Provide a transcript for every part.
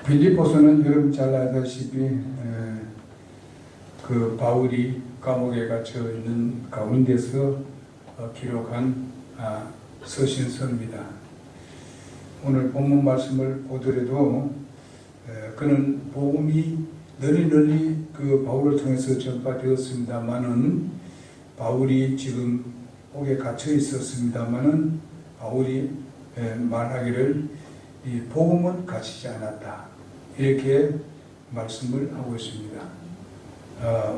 빌립보서는 여러분 잘 아다시피 그 바울이 감옥에 갇혀 있는 가운데서 기록한 서신서입니다. 오늘 본문 말씀을 보더라도 그는 복음이 널리 그 바울을 통해서 전파되었습니다만은 바울이 지금 옥에 갇혀 있었습니다만은 바울이 말하기를 이 복음은 갇히지 않았다, 이렇게 말씀을 하고 있습니다.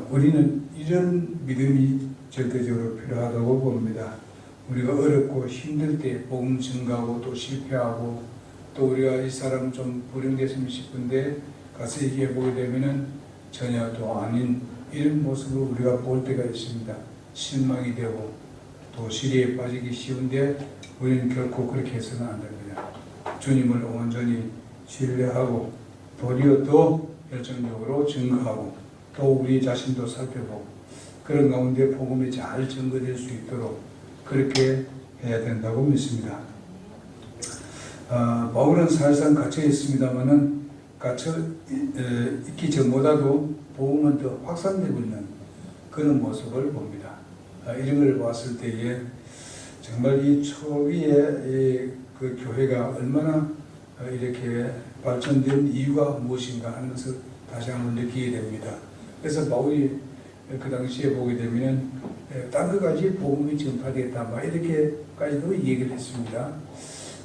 우리는 이런 믿음이 절대적으로 필요하다고 봅니다. 우리가 어렵고 힘들 때 복음 증가하고 또 실패하고 또 우리가 이 사람 좀 불행됐으면 싶은데 가서 얘기해 보게 되면은 전혀 또 아닌 이런 모습을 우리가 볼 때가 있습니다. 실망이 되고 또 시리에 빠지기 쉬운데 우리는 결코 그렇게 해서는 안 됩니다. 주님을 온전히 신뢰하고 도리어 더 열정적으로 증거하고 또 우리 자신도 살펴보고 그런 가운데 복음이 잘 증거될 수 있도록 그렇게 해야 된다고 믿습니다. 바울은 사실상 갇혀 있습니다만은 갇혀 있기 전보다도 복음은 더 확산되고 있는 그런 모습을 봅니다. 이런 걸 봤을 때에 정말 이 초기에 그 교회가 얼마나 이렇게 발전된 이유가 무엇인가 하는 것을 다시 한번 느끼게 됩니다. 그래서 바울이 그 당시에 보게 되면 딴 것까지 복음이 전파됐다 막 이렇게까지도 얘기를 했습니다.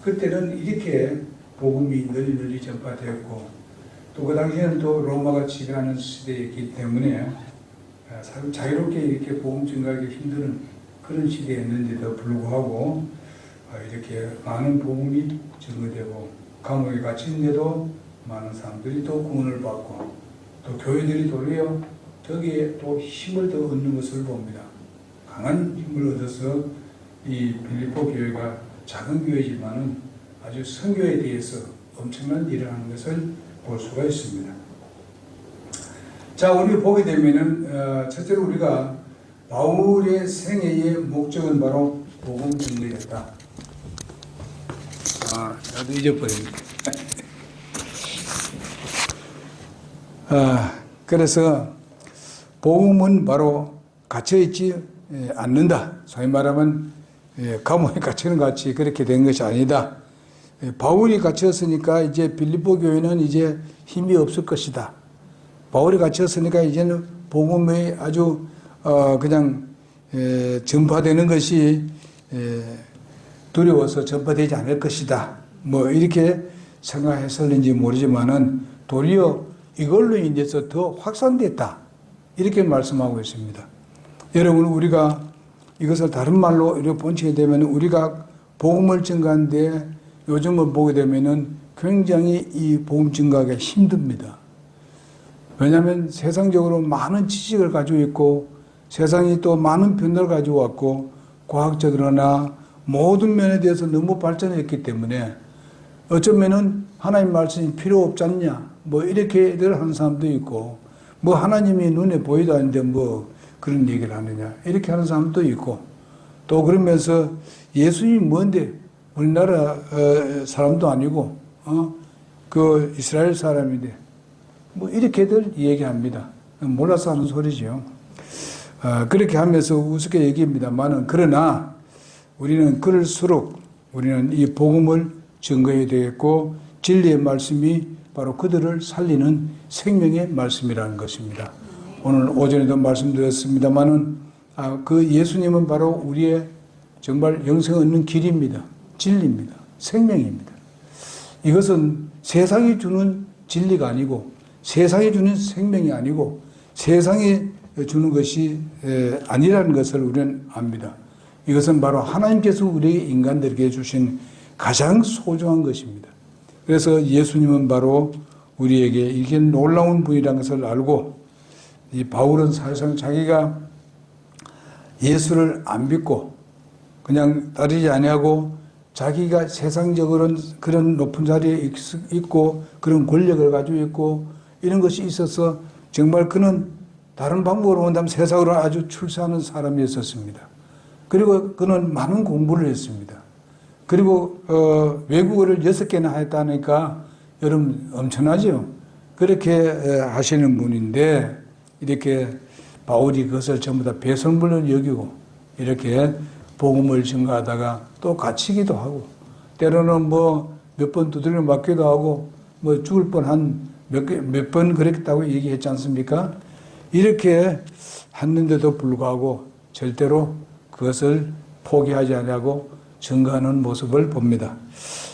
그때는 이렇게 복음이 널리 전파되었고 또 그 당시에는 또 로마가 지배하는 시대였기 때문에 사실 자유롭게 이렇게 복음 전가하기 힘든 그런 시대였는데도 불구하고 이렇게 많은 복음이 증거되고 감옥에 갇힌데도 많은 사람들이 또 구원을 받고 또 교회들이 도리어 거기에 또 힘을 더 얻는 것을 봅니다. 강한 힘을 얻어서 이 빌립보 교회가 작은 교회지만은 아주 선교에 대해서 엄청난 일을 하는 것을 볼 수가 있습니다. 자, 우리 보게 되면은 첫째로 우리가 바울의 생애의 목적은 바로 복음 증거였다. 나도 잊어버렸네. 그래서 복음은 바로 갇혀있지 않는다. 소위 말하면 감옥에 갇히는 같이 그렇게 된 것이 아니다. 바울이 갇혔으니까 이제 빌립보 교회는 이제 힘이 없을 것이다. 바울이 갇혔으니까 이제는 복음이 아주 그냥 전파되는 것이 두려워서 전파되지 않을 것이다. 뭐 이렇게 생각했을는지 모르지만은 도리어 이걸로 인해서 더 확산됐다. 이렇게 말씀하고 있습니다. 여러분, 우리가 이것을 다른 말로 이렇게 본치게 되면 우리가 복음을 증가하는데 요즘을 보게 되면은 굉장히 이 복음 증가하기가 힘듭니다. 왜냐하면 세상적으로 많은 지식을 가지고 있고 세상이 또 많은 변화를 가지고 왔고 과학적으로나 모든 면에 대해서 너무 발전했기 때문에 어쩌면은 하나님 말씀이 필요 없지 않냐 뭐 이렇게들 하는 사람도 있고 뭐 하나님이 눈에 보이도 않는데 뭐 그런 얘기를 하느냐 이렇게 하는 사람도 있고 또 그러면서 예수님이 뭔데 우리나라 사람도 아니고 그 이스라엘 사람인데 뭐 이렇게들 얘기합니다. 몰라서 하는 소리죠. 그렇게 하면서 우습게 얘기합니다만은 그러나 우리는 그럴수록 우리는 이 복음을 증거해야 되겠고 진리의 말씀이 바로 그들을 살리는 생명의 말씀이라는 것입니다. 오늘 오전에도 말씀드렸습니다만은 그 예수님은 바로 우리의 정말 영생 얻는 길입니다. 진리입니다. 생명입니다. 이것은 세상이 주는 진리가 아니고 세상이 주는 생명이 아니고 세상이 주는 것이 아니라는 것을 우리는 압니다. 이것은 바로 하나님께서 우리 인간들에게 주신 가장 소중한 것입니다. 그래서 예수님은 바로 우리에게 이게 놀라운 분이라는 것을 알고 이 바울은 사실상 자기가 예수를 안 믿고 그냥 따르지 아니하고 자기가 세상적으로는 그런 높은 자리에 있고 그런 권력을 가지고 있고 이런 것이 있어서 정말 그는 다른 방법으로 본다면 세상으로 아주 출세하는 사람이었었습니다. 그리고 그는 많은 공부를 했습니다. 그리고 외국어를 6개나 했다니까 여러분 엄청나죠? 그렇게 하시는 분인데 이렇게 바울이 그것을 전부 다 배설물로 여기고 이렇게 복음을 증거하다가 또 갇히기도 하고 때로는 뭐 몇 번 두드려 맞기도 하고 뭐 죽을 뻔한 몇 번 그랬다고 얘기했지 않습니까? 이렇게 했는데도 불구하고 절대로 그것을 포기하지 않고 증거하는 모습을 봅니다.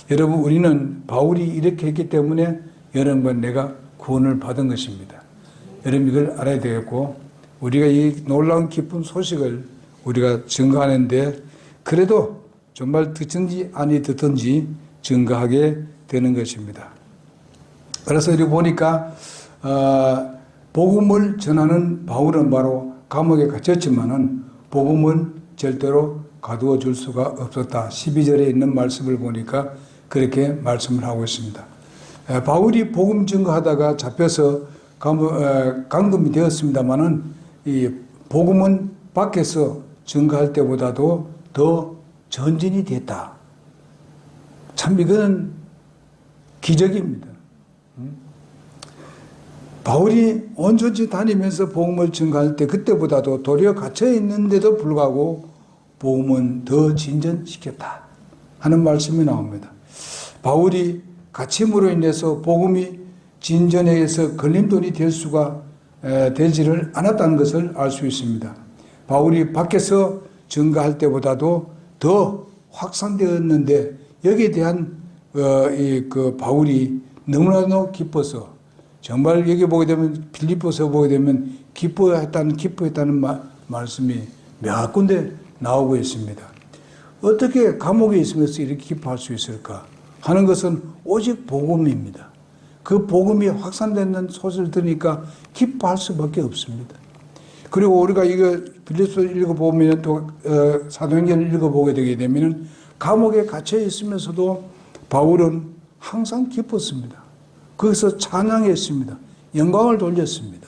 여러분, 우리는 바울이 이렇게 했기 때문에 여러분과 내가 구원을 받은 것입니다. 여러분, 이걸 알아야 되겠고, 우리가 이 놀라운 기쁜 소식을 우리가 증거하는데, 그래도 정말 듣든지 아니 듣든지 증거하게 되는 것입니다. 그래서 이렇게 보니까, 복음을 전하는 바울은 바로 감옥에 갇혔지만은, 복음은 절대로 가두어 줄 수가 없었다. 12절에 있는 말씀을 보니까 그렇게 말씀을 하고 있습니다. 바울이 복음 증거하다가 잡혀서 감금이 되었습니다마는 이 복음은 밖에서 증거할 때보다도 더 전진이 됐다. 참 이거는 기적입니다. 바울이 온전히 다니면서 복음을 증거할 때 그때보다도 도리어 갇혀 있는데도 불구하고 복음은 더 진전시켰다 하는 말씀이 나옵니다. 바울이 갇힘으로 인해서 복음이 진전해서 걸림돌이 될 수가 되지를 않았다는 것을 알 수 있습니다. 바울이 밖에서 증거할 때보다도 더 확산되었는데 여기에 대한 그 바울이 너무나도 기뻐서 정말 여기 보게 되면 빌립보서 보게 되면 기뻐했다는 말씀이 몇 군데 나오고 있습니다. 어떻게 감옥에 있으면서 이렇게 기뻐할 수 있을까 하는 것은 오직 복음입니다. 그 복음이 확산되는 소식을 들으니까 기뻐할 수밖에 없습니다. 그리고 우리가 이거 빌립보서 읽어보면 또 사도행전을 읽어보게 되게 되면 감옥에 갇혀 있으면서도 바울은 항상 기뻤습니다. 거기서 찬양했습니다. 영광을 돌렸습니다.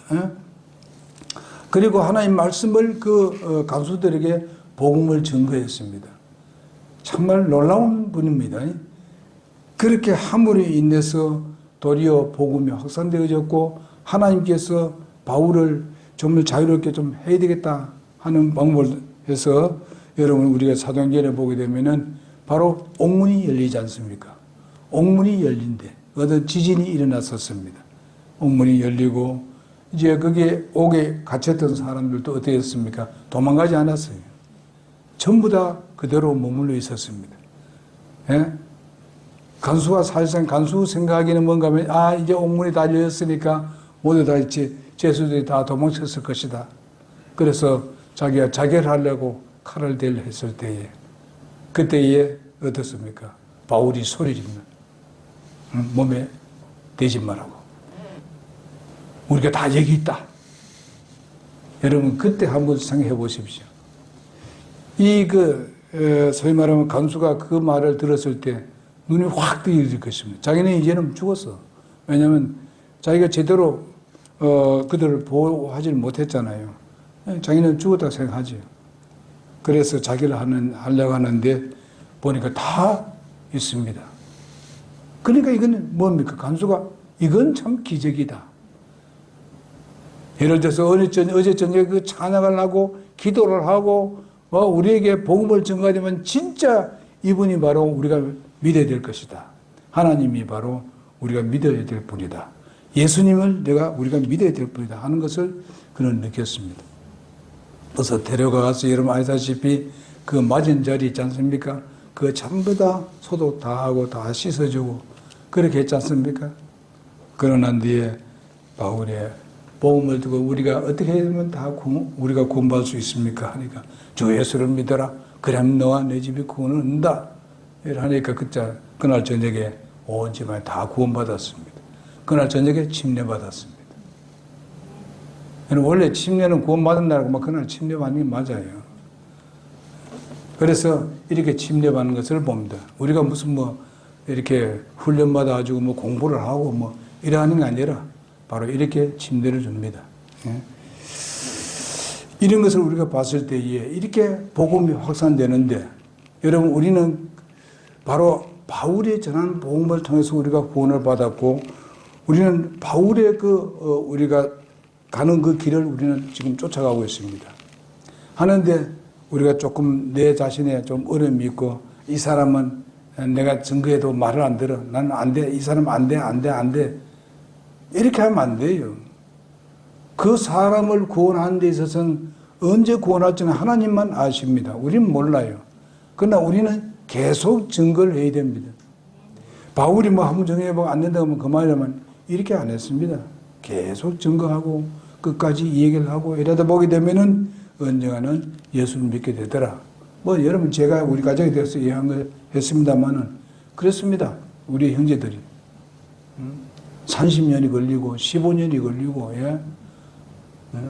그리고 하나님 말씀을 그 간수들에게 복음을 증거했습니다. 정말 놀라운 분입니다. 그렇게 함으로 인해서 도리어 복음이 확산되어졌고 하나님께서 바울을 좀 자유롭게 좀 해야 되겠다 하는 방법을 해서 여러분 우리가 사도행전에 보게 되면은 바로 옥문이 열리지 않습니까? 옥문이 열린데 어떤 지진이 일어났었습니다. 옥문이 열리고 이제 거기에 옥에 갇혔던 사람들도 어떻게 했습니까? 도망가지 않았어요. 전부 다 그대로 머물러 있었습니다. 예? 간수가 사실상 간수 생각하기는 뭔가 하면 이제 옥문이 다 열렸으니까 모두 다 이제 죄수들이 다 도망쳤을 것이다. 그래서 자기가 자결하려고 칼을 대려 했을 때에 그때에 어떻습니까? 바울이 소리 지르는 몸에 대지 말라고. 우리가 다 여기 있다. 여러분 그때 한번 생각해 보십시오. 소위 말하면 간수가 그 말을 들었을 때 눈이 확 뜨일 것입니다. 자기는 이제는 죽었어. 왜냐하면 자기가 제대로 그들을 보호하지 못했잖아요. 자기는 죽었다고 생각하죠. 그래서 자기를 하려고 하는데 보니까 다 있습니다. 그러니까 이건 뭡니까? 간수가 이건 참 기적이다. 예를 들어서 어제 저녁에 그 찬양을 하고 기도를 하고 우리에게 복음을 증거하려면 진짜 이분이 바로 우리가 믿어야 될 것이다. 하나님이 바로 우리가 믿어야 될 분이다. 예수님을 우리가 믿어야 될 분이다 하는 것을 그는 느꼈습니다. 그래서 데려가서 여러분 아시다시피 그 맞은 자리 있지 않습니까? 그 전부 다 소독 다 하고 다 씻어주고 그렇게 했지 않습니까? 그러고 난 뒤에 바울의 복음을 듣고 우리가 어떻게 하면 다 우리가 구원받을 수 있습니까? 하니까 주 예수를 믿어라. 그럼 너와 내 집이 구원을 얻는다. 하니까 그날 저녁에 온 집안이 다 구원받았습니다. 그날 저녁에 침례받았습니다. 원래 침례는 구원받은 날이고 그날 침례받는 게 맞아요. 그래서 이렇게 침례받는 것을 봅니다. 우리가 무슨 이렇게 훈련받아가지고 공부를 하고 이러는 게 아니라 바로 이렇게 침례를 줍니다. 이런 것을 우리가 봤을 때에 이렇게 복음이 확산되는데 여러분 우리는 바로 바울이 전한 복음을 통해서 우리가 구원을 받았고, 우리는 바울의 우리가 가는 그 길을 우리는 지금 쫓아가고 있습니다. 하는데 우리가 조금 내 자신에 좀 어려움이 있고, 이 사람은 내가 증거해도 말을 안 들어. 나는 안 돼. 이 사람 안 돼. 안 돼. 안 돼. 이렇게 하면 안 돼요. 그 사람을 구원하는 데 있어서는 언제 구원할지는 하나님만 아십니다. 우리는 몰라요. 그러나 우리는 계속 증거를 해야 됩니다. 바울이 뭐 한번 정해보고 안 된다고 하면 그만이라면 이렇게 안 했습니다. 계속 증거하고 끝까지 얘기를 하고 이러다 보게 되면은 언젠가는 예수를 믿게 되더라. 뭐 여러분 제가 우리 가정에 대해서 이해한 걸 했습니다만은 그렇습니다. 우리 형제들이 30년이 걸리고 15년이 걸리고, 예?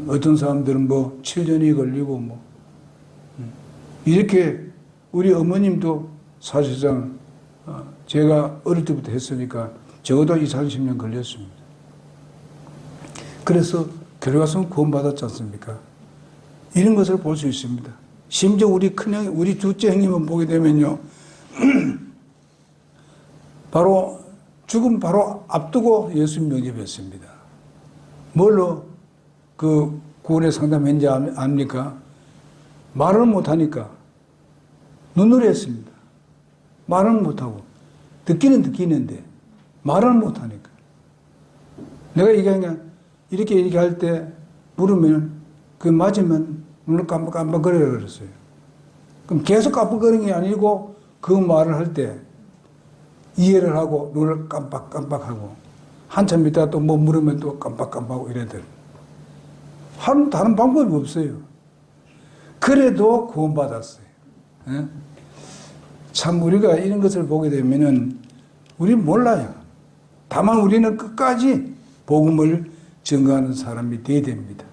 어떤 사람들은 뭐 7년이 걸리고 뭐 이렇게 우리 어머님도 사실상 제가 어릴 때부터 했으니까 적어도 20, 30년 걸렸습니다. 그래서 결과성 구원받았지 않습니까? 이런 것을 볼 수 있습니다. 심지어 우리 큰형, 우리 둘째 형님을 보게 되면요. 바로 죽음 바로 앞두고 예수 영접했습니다. 뭘로 그 구원의 상담했는지 압니까? 말을 못하니까 눈으로 했습니다. 말은 못하고 듣기는 듣기는데 말을 못하니까 내가 얘기하냐 이렇게 할 때 물으면 그 맞으면 눈을 깜빡깜빡거리라 그랬어요. 그럼 계속 깜빡거리는 게 아니고 그 말을 할 때 이해를 하고 눈을 깜빡깜빡하고 한참 있다가 또 뭐 물으면 또 깜빡깜빡하고 이래들 다른 방법이 없어요. 그래도 구원받았어요. 예? 참 우리가 이런 것을 보게 되면은 우리는 몰라요. 다만 우리는 끝까지 복음을 증거하는 사람이 되어야 됩니다.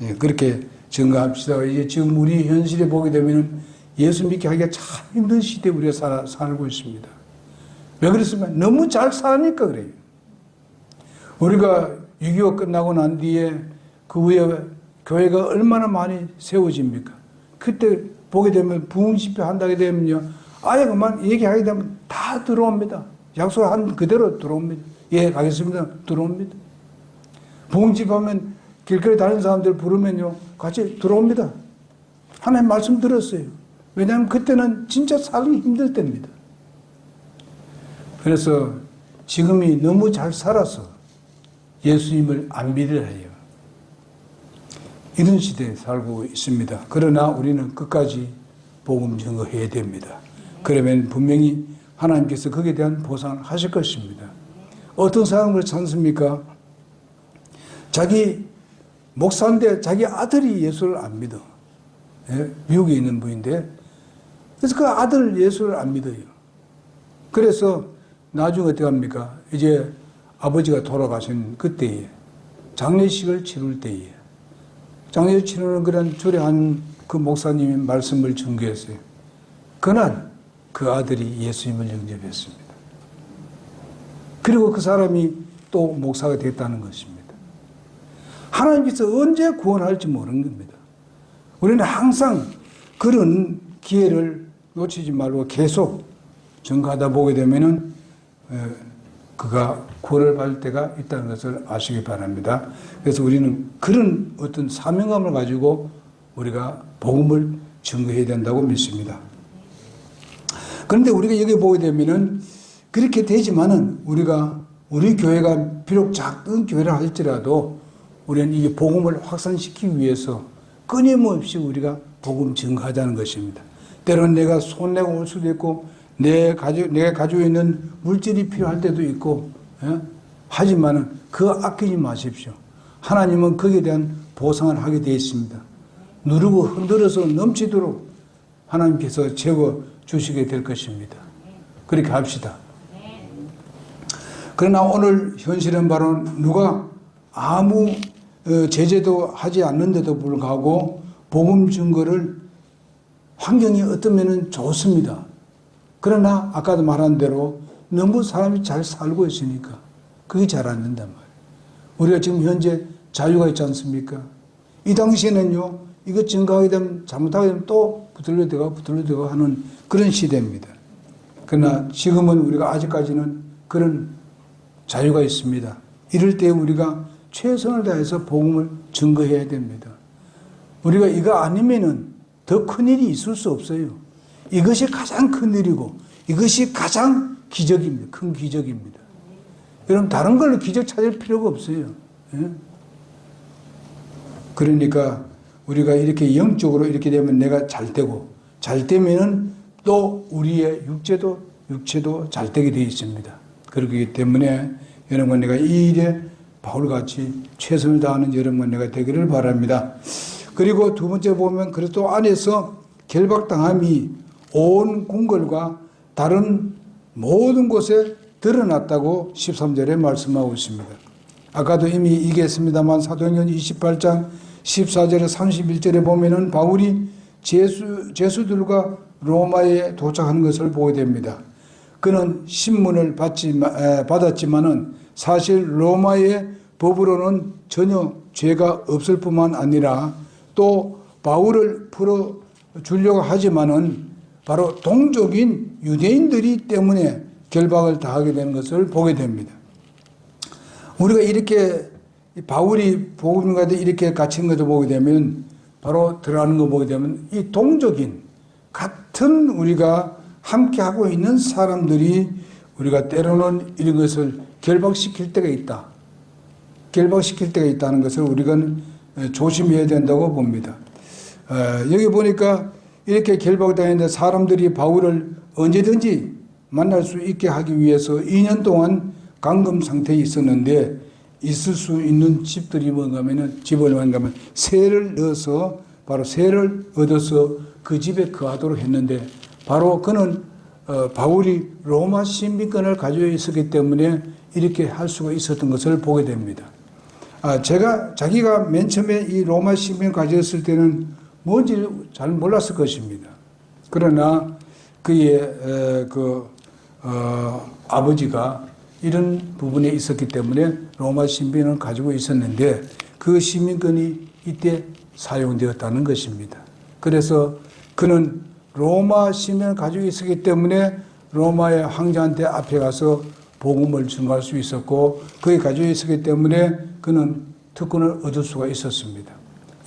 예, 그렇게 증거합시다. 이제 지금 우리 현실에 보게 되면은 예수 믿게 하기가 참 힘든 시대에 우리가 살고 있습니다. 왜 그렇습니까? 너무 잘 사니까 그래요. 우리가 6.25 끝나고 난 뒤에 그 후에 교회가 얼마나 많이 세워집니까? 그때 보게 되면 부흥 집회 한다게 되면요. 아예 그만 얘기하게 되면 다 들어옵니다. 약속한 그대로 들어옵니다. 예, 가겠습니다. 들어옵니다. 부흥 집회하면 길거리 다니는 사람들 부르면요. 같이 들어옵니다. 하나님 말씀 들었어요. 왜냐하면 그때는 진짜 살기 힘들 때입니다. 그래서 지금이 너무 잘 살아서 예수님을 안 믿으려 해요. 이런 시대에 살고 있습니다. 그러나 우리는 끝까지 복음 증거해야 됩니다. 그러면 분명히 하나님께서 거기에 대한 보상을 하실 것입니다. 어떤 사람은 그렇지 않습니까? 자기 목사인데 자기 아들이 예수를 안 믿어. 예? 미국에 있는 분인데 그래서 그 아들 예수를 안 믿어요. 그래서 나중에 어떻게 합니까? 이제 아버지가 돌아가신 그때에 장례식을 치를 때에 장례식 치르는 그런 주례한 그 목사님이 말씀을 전개했어요. 그날 그 아들이 예수님을 영접했습니다. 그리고 그 사람이 또 목사가 됐다는 것입니다. 하나님께서 언제 구원할지 모르는 겁니다. 우리는 항상 그런 기회를 놓치지 말고 계속 증거하다 보게 되면은 그가 구원을 받을 때가 있다는 것을 아시기 바랍니다. 그래서 우리는 그런 어떤 사명감을 가지고 우리가 복음을 증거해야 된다고 믿습니다. 그런데 우리가 여기 보게 되면은 그렇게 되지만은 우리 교회가 비록 작은 교회라 할지라도 우리는 이 복음을 확산시키기 위해서 끊임없이 우리가 복음 증거하자는 것입니다. 때로는 내가 손내고 올 수도 있고 내가 가지고 있는 물질이 필요할 때도 있고, 예? 하지만은 그거 아끼지 마십시오. 하나님은 거기에 대한 보상을 하게 되어 있습니다. 누르고 흔들어서 넘치도록 하나님께서 채워 주시게 될 것입니다. 그렇게 합시다. 그러나 오늘 현실은 바로 누가 아무 제재도 하지 않는데도 불구하고 복음 증거를 환경이 어떤 면은 좋습니다. 그러나 아까도 말한 대로 너무 사람이 잘 살고 있으니까 그게 잘 안 된단 말이에요. 우리가 지금 현재 자유가 있지 않습니까? 이 당시에는요, 이거 증거하게 되면 잘못하게 되면 또 붙들려 들어가고 하는 그런 시대입니다. 그러나 지금은 우리가 아직까지는 그런 자유가 있습니다. 이럴 때 우리가 최선을 다해서 복음을 증거해야 됩니다. 우리가 이거 아니면은 더 큰 일이 있을 수 없어요. 이것이 가장 큰 일이고 이것이 가장 기적입니다. 큰 기적입니다. 여러분 다른 걸로 기적 찾을 필요가 없어요. 예? 그러니까 우리가 이렇게 영적으로 이렇게 되면 내가 잘 되고 잘 되면은 또 우리의 육체도 잘 되게 되어 있습니다. 그렇기 때문에 여러분 내가 이 일에 바울같이 최선을 다하는 여러분 내가 되기를 바랍니다. 그리고 두 번째 보면 그리스도 안에서 결박당함이 온 궁궐과 다른 모든 곳에 드러났다고 13절에 말씀하고 있습니다. 아까도 이미 얘기했습니다만 사도행전 28장 14절에 31절에 보면은 바울이 제수들과 로마에 도착하는 것을 보게 됩니다. 그는 신문을 받았지만은 사실 로마의 법으로는 전혀 죄가 없을 뿐만 아니라 또 바울을 풀어주려고 하지만은 바로 동족인 유대인들이 때문에 결박을 당하게 되는 것을 보게 됩니다. 우리가 이렇게 바울이 복음 가운데 이렇게 갇힌 것을 보게 되면 바로 들어가는 거 보게 되면 이 동족인 같은 우리가 함께 하고 있는 사람들이 우리가 때로는 이런 것을 결박시킬 때가 있다. 결박시킬 때가 있다는 것을 우리가 조심해야 된다고 봅니다. 여기 보니까 이렇게 결박당했는데 사람들이 바울을 언제든지 만날 수 있게 하기 위해서 2년 동안 감금 상태에 있었는데 있을 수 있는 집들이 뭔가 하면은 집을 뭔가 하면 세를 넣어서 바로 세를 얻어서 그 집에 거하도록 했는데 바로 그는 바울이 로마 시민권을 가지고 있었기 때문에 이렇게 할 수가 있었던 것을 보게 됩니다. 자기가 맨 처음에 이 로마 시민을 가졌을 때는 뭔지 잘 몰랐을 것입니다. 그러나 그의 아버지가 이런 부분에 있었기 때문에 로마 시민을 가지고 있었는데 그 시민권이 이때 사용되었다는 것입니다. 그래서 그는 로마 시민을 가지고 있었기 때문에 로마의 황제한테 앞에 가서 복음을 증거할 수 있었고 그게 가지고 있었기 때문에 그는 특권을 얻을 수가 있었습니다.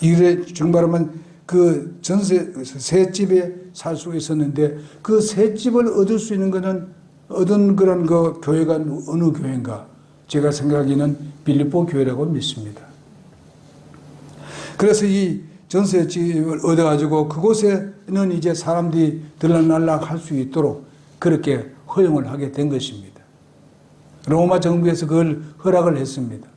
이래 정말하면 그 전세 새 집에 살 수 있었는데 그 새 집을 얻을 수 있는 것은 얻은 그런 그 교회가 어느 교회인가? 제가 생각하기는 빌립보 교회라고 믿습니다. 그래서 이 전세집을 얻어가지고 그곳에는 이제 사람들이 들락날락 할 수 있도록 그렇게 허용을 하게 된 것입니다. 로마 정부에서 그걸 허락을 했습니다.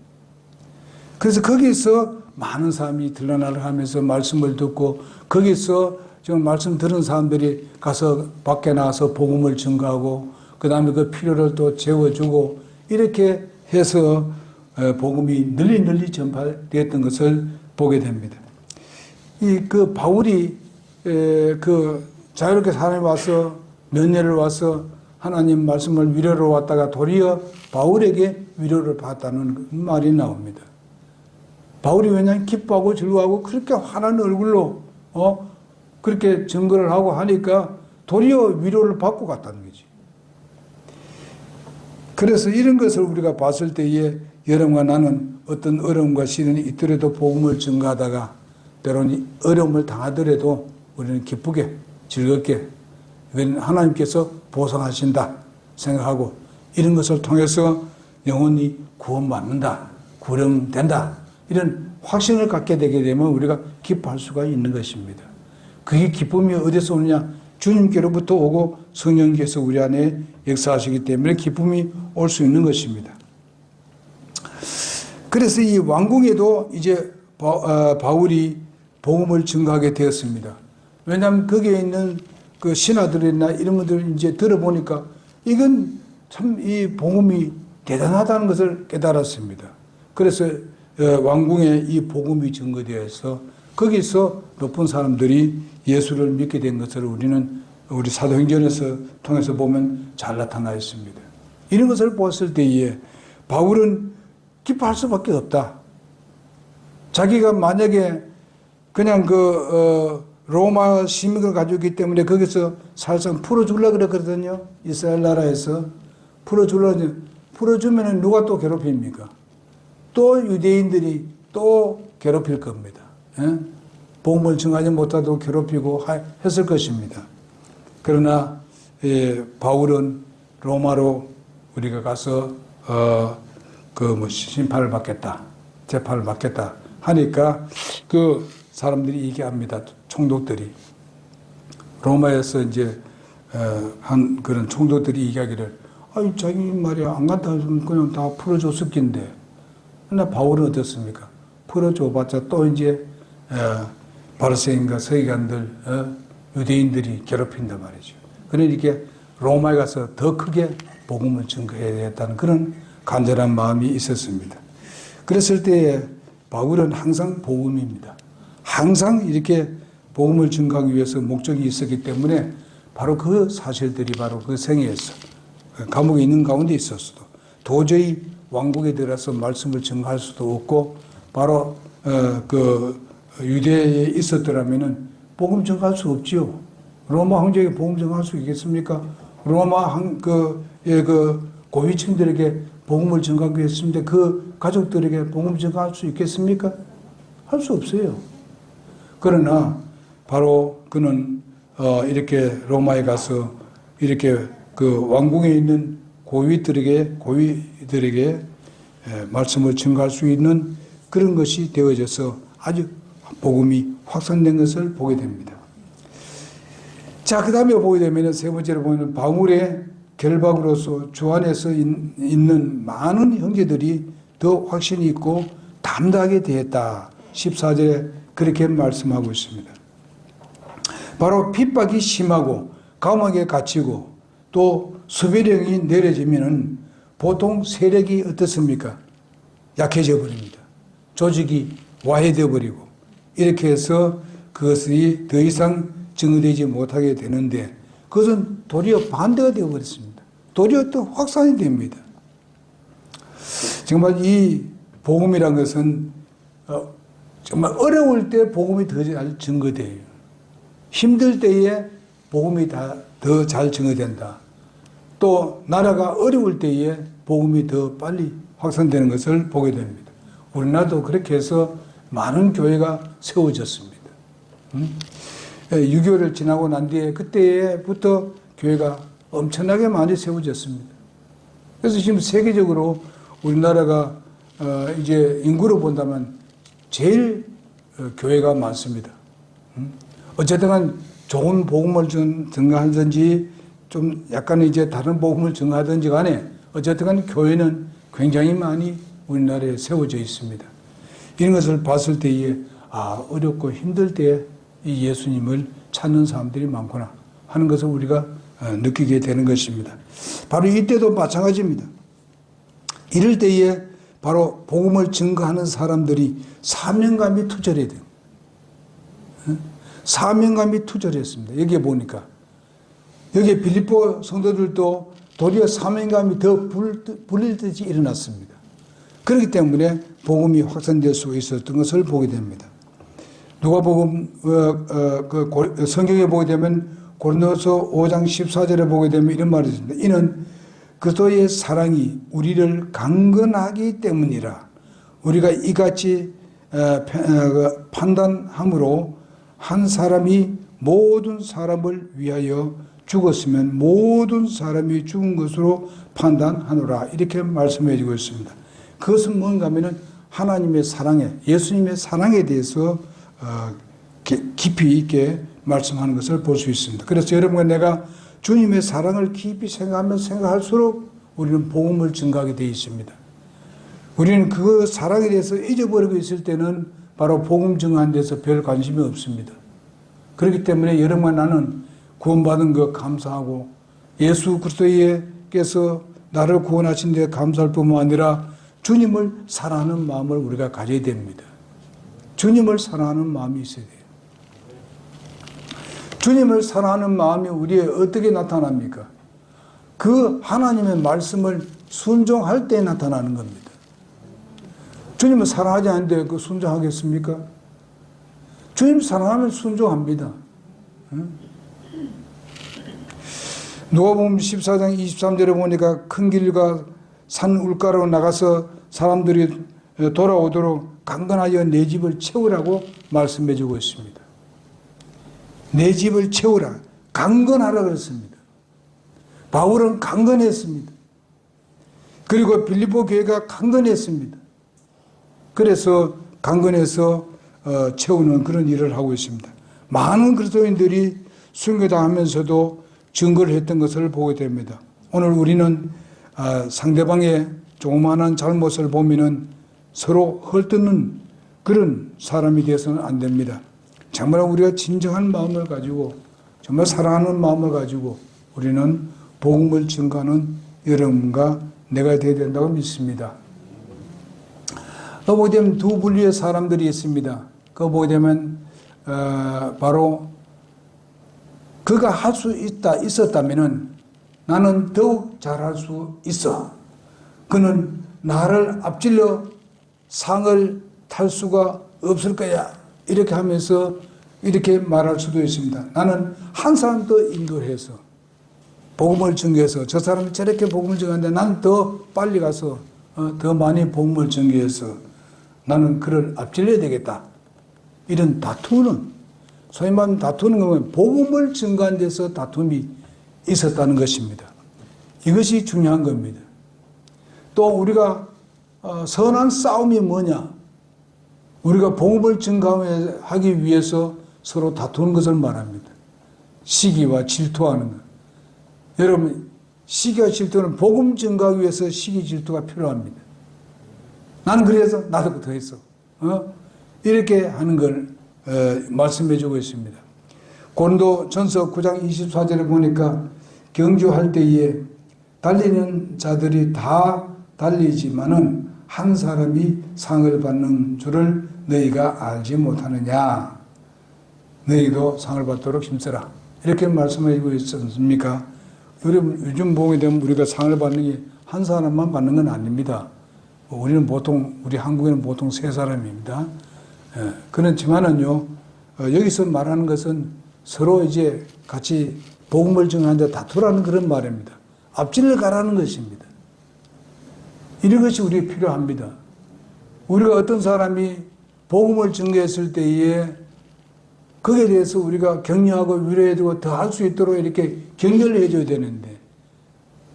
그래서 거기서 많은 사람이 들락날락 하면서 말씀을 듣고 거기서 지금 말씀 들은 사람들이 가서 밖에 나와서 복음을 증거하고 그 다음에 그 필요를 또 채워주고 이렇게 해서 복음이 널리 전파되었던 것을 보게 됩니다. 그 바울이 자유롭게 사람이 와서 몇 년을 와서 하나님 말씀을 위로로 왔다가 도리어 바울에게 위로를 받았다는 말이 나옵니다. 바울이 왜냐하면 기뻐하고 즐거워하고 그렇게 환한 얼굴로 그렇게 증거를 하고 하니까 도리어 위로를 받고 갔다는 거지. 그래서 이런 것을 우리가 봤을 때에 여러분과 나는 어떤 어려움과 시련이 있더라도 복음을 증거하다가 때로는 어려움을 당하더라도 우리는 기쁘게 즐겁게 이건 하나님께서 보상하신다 생각하고 이런 것을 통해서 영혼이 구원받는다, 구원된다 이런 확신을 갖게 되게 되면 우리가 기뻐할 수가 있는 것입니다. 그게 기쁨이 어디서 오느냐? 주님께로부터 오고 성령께서 우리 안에 역사하시기 때문에 기쁨이 올 수 있는 것입니다. 그래서 이 왕궁에도 이제 바울이 복음을 증거하게 되었습니다. 왜냐하면 거기에 있는 그 신하들이나 이런 분들 이제 들어보니까 이건 참 이 복음이 대단하다는 것을 깨달았습니다. 그래서 왕궁에 이 복음이 증거되어서 거기서 높은 사람들이 예수를 믿게 된 것을 우리 사도행전에서 통해서 보면 잘 나타나 있습니다. 이런 것을 보았을 때에 바울은 기뻐할 수밖에 없다. 자기가 만약에 그냥 로마 시민을 가지고 있기 때문에 거기서 사실상 풀어주려고 그랬거든요. 이스라엘 나라에서. 풀어주면 누가 또 괴롭힙니까? 또 유대인들이 또 괴롭힐 겁니다. 예? 복음을 증하지 못하도록 괴롭히고 했을 것입니다. 그러나 바울은 로마로 우리가 가서 심판을 받겠다, 재판을 받겠다 하니까 그 사람들이 얘기합니다. 총독들이 로마에서 이제 한 그런 총독들이 얘기하기를, 아이 자기 말이야 안 간다 하면 그냥 다 풀어줬을 낀데. 그러나 바울은 어떻습니까? 풀어줘봤자 또 이제 바리새인과 서기관들, 유대인들이 괴롭힌단 말이죠. 그러니까 로마에 가서 더 크게 복음을 증거해야 되겠다는 그런 간절한 마음이 있었습니다. 그랬을 때에 바울은 항상 복음입니다. 항상 이렇게 복음을 증거하기 위해서 목적이 있었기 때문에 바로 그 사실들이 바로 그 생애에서 감옥에 있는 가운데 있었어도 도저히 왕국에 들어서 말씀을 증거할 수도 없고 바로 그 유대에 있었더라면은 복음 증거할 수 없지요. 로마 황제에게 복음 증거할 수 있겠습니까? 로마 고위층들에게 복음을 증거하기 했습니다. 그 가족들에게 복음 증거할 수 있겠습니까? 할 수 없어요. 그러나 바로 그는 이렇게 로마에 가서 이렇게 그 왕궁에 있는 고위들에게 말씀을 증거할 수 있는 그런 것이 되어져서 아주 복음이 확산된 것을 보게 됩니다. 자, 그 다음에 보게 되면 세 번째로 보면 바울의 결박으로서 주 안에서 있는 많은 형제들이 더 확신이 있고 담대하게 되었다. 14절에 그렇게 말씀하고 있습니다. 바로 핍박이 심하고 감옥에 갇히고 또 수배령이 내려지면은 보통 세력이 어떻습니까? 약해져 버립니다. 조직이 와해되어 버리고 이렇게 해서 그것이 더 이상 증거되지 못하게 되는데 그것은 도리어 반대가 되어 버렸습니다. 도리어 또 확산이 됩니다. 정말 이 복음이란 것은 정말 어려울 때 복음이 더 잘 증거돼요. 힘들 때에 복음이 더 잘 증거된다. 또 나라가 어려울 때에 복음이 더 빨리 확산되는 것을 보게 됩니다. 우리나라도 그렇게 해서 많은 교회가 세워졌습니다. 6.25를 지나고 난 뒤에 그때부터 교회가 엄청나게 많이 세워졌습니다. 그래서 지금 세계적으로 우리나라가 이제 인구로 본다면 제일 교회가 많습니다. 어쨌든 좋은 복음을 증거하든지 좀 약간 이제 다른 복음을 증거하든지 간에 어쨌든 교회는 굉장히 많이 우리나라에 세워져 있습니다. 이런 것을 봤을 때에 어렵고 힘들 때에 이 예수님을 찾는 사람들이 많구나 하는 것을 우리가 느끼게 되는 것입니다. 바로 이때도 마찬가지입니다. 이럴 때에 바로 복음을 증거하는 사람들이 사명감이 투철해야 돼요. 사명감이 투철했습니다. 여기에 보니까 여기 빌립보 성도들도 도리어 사명감이 더 불릴 듯이 일어났습니다. 그렇기 때문에 복음이 확산될 수 있었던 것을 보게 됩니다. 누가복음 성경에 보게 되면 고린도서 5장 14절에 보게 되면 이런 말이 있습니다. 이는 그리스도의 사랑이 우리를 강건하기 때문이라. 우리가 이같이 판단함으로 한 사람이 모든 사람을 위하여 죽었으면 모든 사람이 죽은 것으로 판단하노라. 이렇게 말씀해 주고 있습니다. 그것은 뭔가 하면은 하나님의 사랑에, 예수님의 사랑에 대해서 깊이 있게 말씀하는 것을 볼 수 있습니다. 그래서 여러분과 내가 주님의 사랑을 깊이 생각할수록 우리는 복음을 증거하게 되어 있습니다. 우리는 그 사랑에 대해서 잊어버리고 있을 때는 바로 복음 증거하는 데서 별 관심이 없습니다. 그렇기 때문에 여러분과 나는 구원받은 것 감사하고 예수 그리스도께서 나를 구원하신 데 감사할 뿐만 아니라 주님을 사랑하는 마음을 우리가 가져야 됩니다. 주님을 사랑하는 마음이 있어야 돼요. 주님을 사랑하는 마음이 우리에 어떻게 나타납니까? 그 하나님의 말씀을 순종할 때 나타나는 겁니다. 주님을 사랑하지 않는데 그 순종하겠습니까? 주님 사랑하면 순종합니다. 누가복음 14장 23절에 보니까 큰 길과 산 울가로 나가서 사람들이 돌아오도록 강건하여 내 집을 채우라고 말씀해 주고 있습니다. 내 집을 채우라. 강건하라 그랬습니다. 바울은 강건했습니다. 그리고 빌립보 교회가 강건했습니다. 그래서 강건해서 채우는 그런 일을 하고 있습니다. 많은 그리스도인들이 순교당하면서도 증거를 했던 것을 보게 됩니다. 오늘 우리는 상대방의 조그마한 잘못을 보면은 서로 헐뜯는 그런 사람이 되어서는 안 됩니다. 정말 우리가 진정한 마음을 가지고 정말 사랑하는 마음을 가지고 우리는 복음을 증거하는 여러분과 내가 되어야 된다고 믿습니다. 보게 되면 두 분류의 사람들이 있습니다. 그거 보게 되면 바로 그가 할 수 있었다면은 나는 더욱 잘할 수 있어. 그는 나를 앞질러 상을 탈 수가 없을 거야. 이렇게 하면서 이렇게 말할 수도 있습니다. 나는 한 사람 더 인도해서 복음을 전개해서 저 사람이 저렇게 복음을 전개하는데 나는 더 빨리 가서 더 많이 복음을 전개해서 나는 그를 앞질러야 되겠다. 이런 다투는 소위 말하면 다투는 것은 복음을 증거하는 데서 다툼이 있었다는 것입니다. 이것이 중요한 겁니다. 또 우리가 선한 싸움이 뭐냐? 우리가 복음을 증거하기 위해서 서로 다투는 것을 말합니다. 시기와 질투하는 것. 여러분, 시기와 질투는 복음 증거하기 위해서 시기 질투가 필요합니다. 나는 그래서 나도 더 했어. 이렇게 하는 걸 말씀해 주고 있습니다. 고린도전서 9장 24절에 보니까 경주할 때에 달리는 자들이 다 달리지만은 한 사람이 상을 받는 줄을 너희가 알지 못하느냐. 너희도 상을 받도록 힘써라. 이렇게 말씀해 주고 있지 않습니까? 여러분, 요즘 보게 되면 우리가 상을 받는 게 한 사람만 받는 건 아닙니다. 우리는 보통, 우리 한국에는 보통 세 사람입니다. 그렇지만은요, 여기서 말하는 것은 서로 이제 같이 복음을 증거하는데 다투라는 그런 말입니다. 앞질을 가라는 것입니다. 이런 것이 우리에 필요합니다. 우리가 어떤 사람이 복음을 증거했을 때에 거기에 대해서 우리가 격려하고 위로해주고 더 할 수 있도록 이렇게 격려를 해줘야 되는데,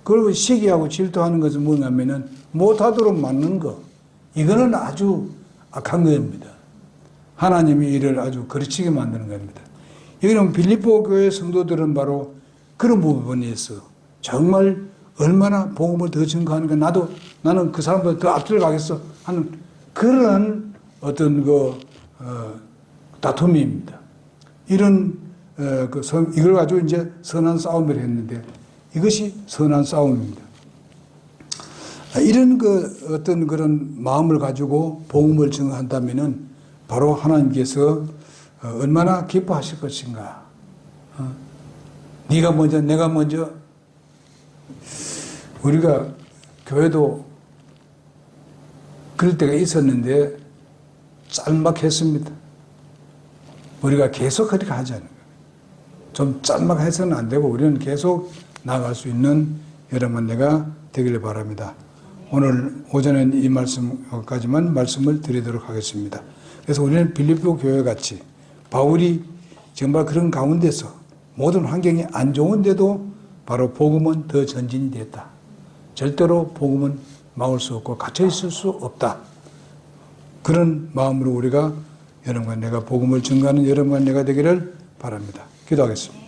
그리고 시기하고 질투하는 것은 뭐냐면은 못하도록 막는 것. 이거는 아주 악한 겁니다. 하나님이 이를 아주 거르치게 만드는 겁니다. 여기는 빌립보 교회 성도들은 바로 그런 부분이 있어. 정말 얼마나 복음을 더 증거하는가. 나는 그 사람보다 더 앞들 가겠어 하는 그런 어떤 다툼입니다. 이런 이걸 가지고 이제 선한 싸움을 했는데 이것이 선한 싸움입니다. 이런 어떤 그런 마음을 가지고 복음을 증거한다면은 바로 하나님께서 얼마나 기뻐하실 것인가. 네가 먼저, 내가 먼저. 우리가 교회도 그럴 때가 있었는데 짤막했습니다. 우리가 계속 그렇게 하자는 거예요. 좀 짤막해서는 안 되고 우리는 계속 나아갈 수 있는 여러분 내가 되기를 바랍니다. 오늘 오전에는 이 말씀까지만 말씀을 드리도록 하겠습니다. 그래서 우리는 빌립보 교회 같이 바울이 정말 그런 가운데서 모든 환경이 안 좋은데도 바로 복음은 더 전진이 됐다. 절대로 복음은 막을 수 없고 갇혀 있을 수 없다. 그런 마음으로 우리가 여러분과 내가 복음을 증거하는 여러분과 내가 되기를 바랍니다. 기도하겠습니다.